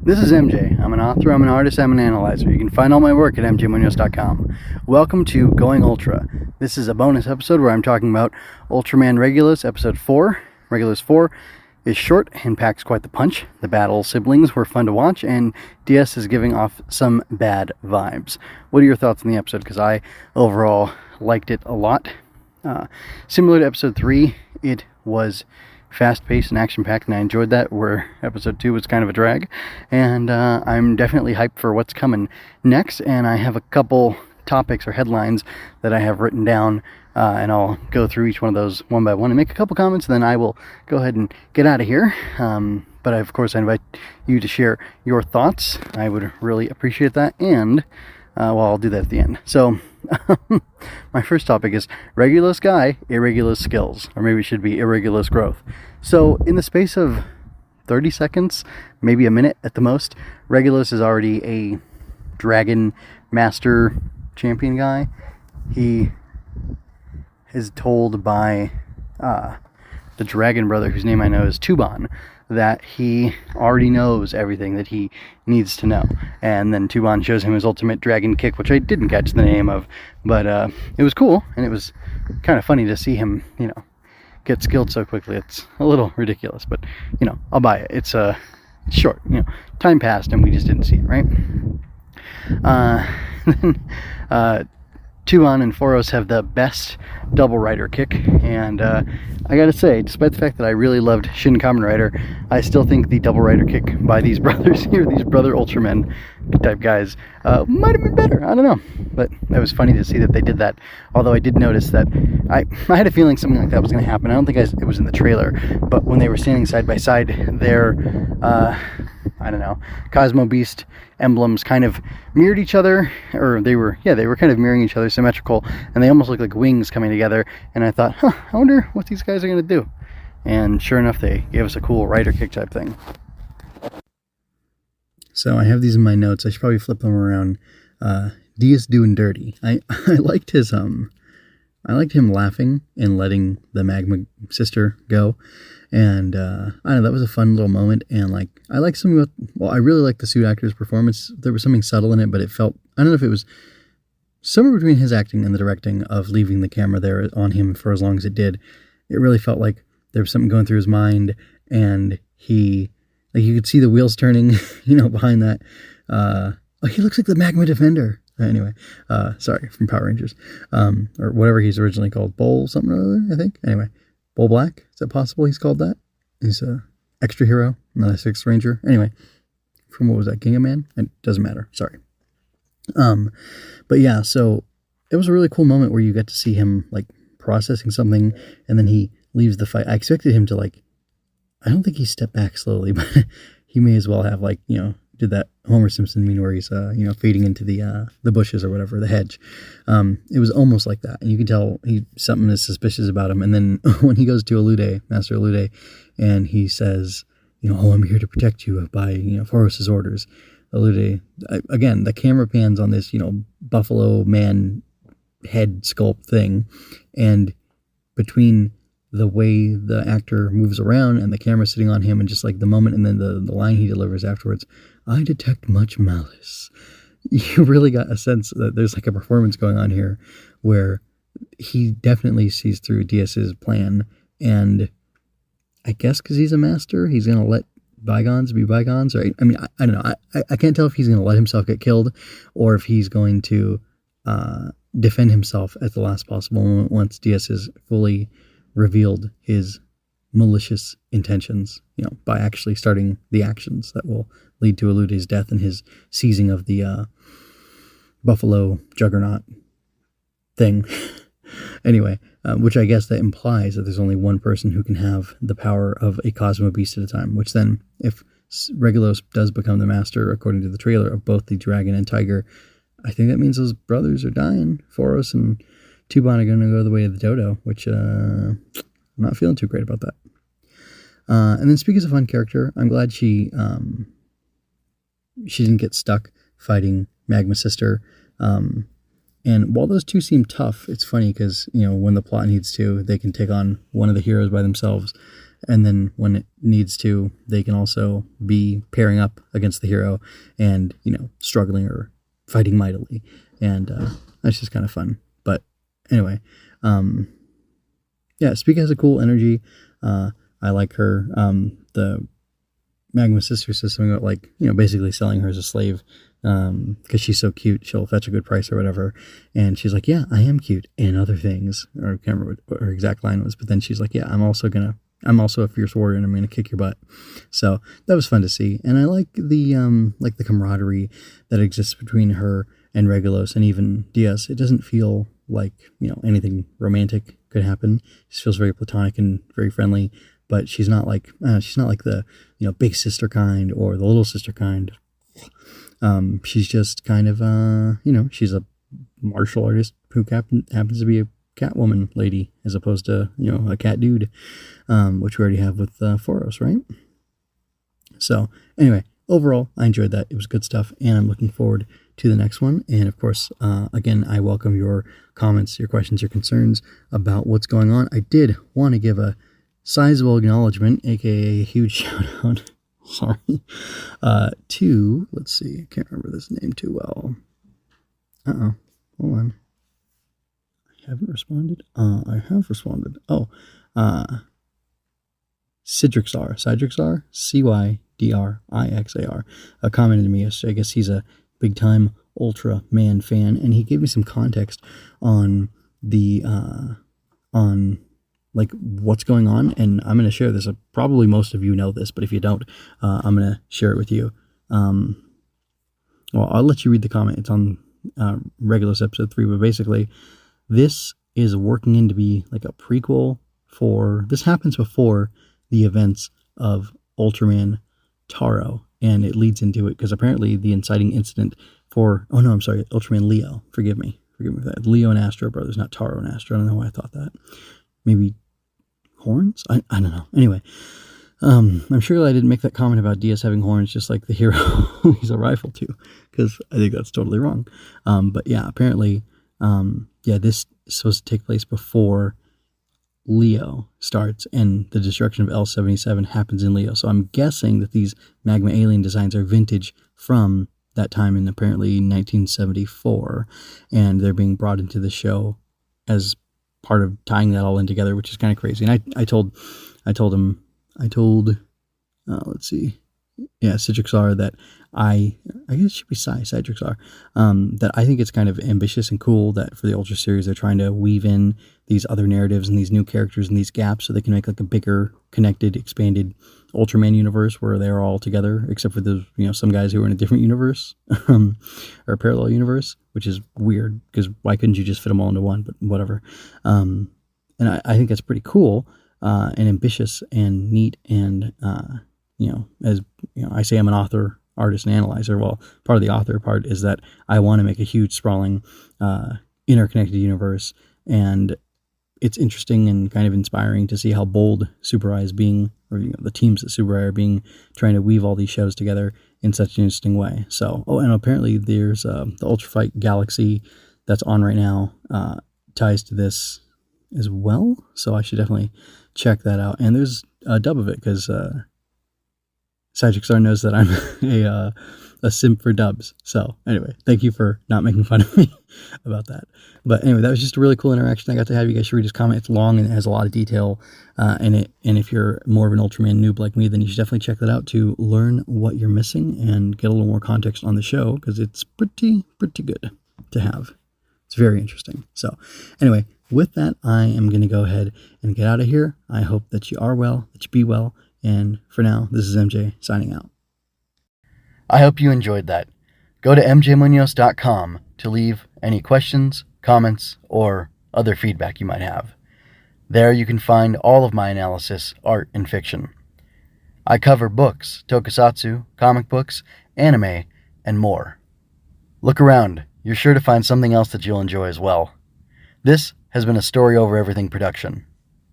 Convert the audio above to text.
This is MJ. I'm an author, I'm an artist, I'm an analyzer. You can find all my work at mjmunoz.com. Welcome to Going Ultra. This is a bonus episode where I'm talking about Ultraman Regulos, episode 4. Regulos 4 is short and packs quite the punch. The battle siblings were fun to watch, and DS is giving off some bad vibes. What are your thoughts on the episode? Because I overall liked it a lot. Similar to episode 3, it was fast-paced and action-packed, and I enjoyed that, where episode 2 was kind of a drag. And I'm definitely hyped for what's coming next, and I have a couple topics or headlines that I have written down, and I'll go through each one of those one by one and make a couple comments, and then I will go ahead and get out of here. But of course, I invite you to share your thoughts. I would really appreciate that, and I'll do that at the end. So, my first topic is Regulos guy, irregulous skills, or maybe it should be irregulous growth. So, in the space of 30 seconds, maybe a minute at the most, Regulos is already a dragon master champion guy. He is told by the dragon brother, whose name I know is Tuban, that he already knows everything that he needs to know. And then Tuban shows him his ultimate dragon kick, which I didn't catch the name of, but it was cool, and it was kind of funny to see him, get skilled so quickly. It's a little ridiculous, but, I'll buy it. It's short, time passed and we just didn't see it, right? Then Tuban and Foros have the best double rider kick, and I gotta say, despite the fact that I really loved Shin Kamen Rider, I still think the double rider kick by these brothers here, these brother Ultraman type guys, might have been better. I don't know, but it was funny to see that they did that, although I did notice that I had a feeling something like that was going to happen. I don't think it was in the trailer, but when they were standing side by side, their Cosmo Beast emblems kind of mirrored each other, or they were kind of mirroring each other, symmetrical, and they almost looked like wings coming together, and I thought, I wonder what these guys are going to do. And sure enough, they gave us a cool rider kick type thing. So I have these in my notes. I should probably flip them around. D is doing dirty. I liked his I liked him laughing and letting the magma sister go. And, I don't know, that was a fun little moment. And, I like something about, I really like the suit actor's performance. There was something subtle in it, but it felt, I don't know if it was somewhere between his acting and the directing of leaving the camera there on him for as long as it did. It really felt like there was something going through his mind, and you could see the wheels turning, behind that. He looks like the Magma Defender. Anyway, sorry, from Power Rangers, or whatever he's originally called, Bull something or other, I think. Anyway, Bull Black, is that possible he's called that? He's a extra hero, not a Sixth Ranger. Anyway, from what was that, Ginga Man? It doesn't matter, sorry. But yeah, so it was a really cool moment where you get to see him, processing something, and then he leaves the fight. I expected him to, I don't think he stepped back slowly, but he may as well have, did that Homer Simpson meme where he's, fading into the bushes or whatever, the hedge. It was almost like that. And you can tell something is suspicious about him. And then when he goes to Elude, Master Elude, and he says, I'm here to protect you by, Forrest's orders. Elude, again, the camera pans on this, buffalo man head sculpt thing. And between the way the actor moves around and the camera sitting on him, and just the moment, and then the line he delivers afterwards, I detect much malice. You really got a sense that there's a performance going on here where he definitely sees through DS's plan, and I guess because he's a master, he's going to let bygones be bygones, right? I mean, I don't know. I can't tell if he's going to let himself get killed or if he's going to defend himself at the last possible moment once DS is fully revealed his malicious intentions, by actually starting the actions that will lead to Elude's death and his seizing of the Buffalo Juggernaut thing. Anyway, which I guess that implies that there's only one person who can have the power of a Cosmo Beast at a time, which then, if Regulos does become the master, according to the trailer, of both the Dragon and Tiger, I think that means those brothers are dying. Foros and Tuban are going to go the way of the dodo, which I'm not feeling too great about that. And then, speaking of fun character, I'm glad she didn't get stuck fighting Magma Sister. And while those two seem tough, it's funny because, when the plot needs to, they can take on one of the heroes by themselves. and then when it needs to, they can also be pairing up against the hero and, struggling or fighting mightily. And that's just kind of fun. But anyway, yeah, Speak has a cool energy. I like her. The Magma sister says something about, like, basically selling her as a slave, because she's so cute, she'll fetch a good price or whatever. And she's like, yeah, I am cute and other things. Or I can't remember what her exact line was, but then she's like, yeah, I'm also a fierce warrior, and I'm gonna kick your butt. So that was fun to see, and I like the camaraderie that exists between her and Regulos, and even Diaz. It doesn't feel like anything romantic could happen. It just feels very platonic and very friendly. But she's not like the big sister kind or the little sister kind. She's just kind of she's a martial artist who happens to be a Catwoman lady as opposed to a cat dude, which we already have with Foros, right? So anyway, overall, I enjoyed that. It was good stuff, and I'm looking forward to the next one. And of course, again, I welcome your comments, your questions, your concerns about what's going on. I did want to give a sizable acknowledgement, aka a huge shout out, sorry, to, let's see, I can't remember this name too well. Hold on. I haven't responded. I have responded. Cydrixar, Cydrixar, commented to me yesterday. I guess he's a big time Ultraman fan, and he gave me some context on the like what's going on, and I'm going to share this. Probably most of you know this, but if you don't, I'm going to share it with you. Well, I'll let you read the comment. It's on Regulos episode 3, but basically this is working in to be like a prequel for, this happens before the events of Ultraman Taro, and it leads into it because apparently the inciting incident for, Ultraman Leo, forgive me for that, Leo and Astro brothers, not Taro and Astro. I don't know why I thought that. Maybe horns? I don't know. Anyway, I'm sure I didn't make that comment about Diaz having horns just like the hero he's a rifle too, because I think that's totally wrong. But yeah, apparently, this is supposed to take place before Leo starts, and the destruction of L-77 happens in Leo. So I'm guessing that these magma alien designs are vintage from that time in apparently 1974, and they're being brought into the show as part of tying that all in together, which is kind of crazy. And I told Cydrixar that I guess it should be Cydrixar, that I think it's kind of ambitious and cool that for the Ultra series they're trying to weave in these other narratives and these new characters and these gaps so they can make like a bigger, connected, expanded Ultraman universe where they're all together, except for the some guys who are in a different universe or a parallel universe, which is weird because why couldn't you just fit them all into one? But whatever. And I think that's pretty cool and ambitious and neat. And as I say, I'm an author, artist, and analyzer. Well, part of the author part is that I want to make a huge, sprawling, interconnected universe, and it's interesting and kind of inspiring to see how bold Super Eye is being, or the teams at Super Eye are being, trying to weave all these shows together in such an interesting way. So, and apparently there's the Ultra Fight Galaxy that's on right now ties to this as well. So I should definitely check that out. And there's a dub of it because Cydrixar knows that I'm a simp for dubs. So anyway, thank you for not making fun of me about that. But anyway, that was just a really cool interaction I got to have. You guys should read his comment. It's long and it has a lot of detail in it. And if you're more of an Ultraman noob like me, then you should definitely check that out to learn what you're missing and get a little more context on the show, because it's pretty good to have. It's very interesting. So anyway, with that, I am going to go ahead and get out of here. I hope that you are well, that you be well. And for now, this is MJ signing out. I hope you enjoyed that. Go to mjmunoz.com to leave any questions, comments, or other feedback you might have. There you can find all of my analysis, art, and fiction. I cover books, tokusatsu, comic books, anime, and more. Look around. You're sure to find something else that you'll enjoy as well. This has been a Story Over Everything production.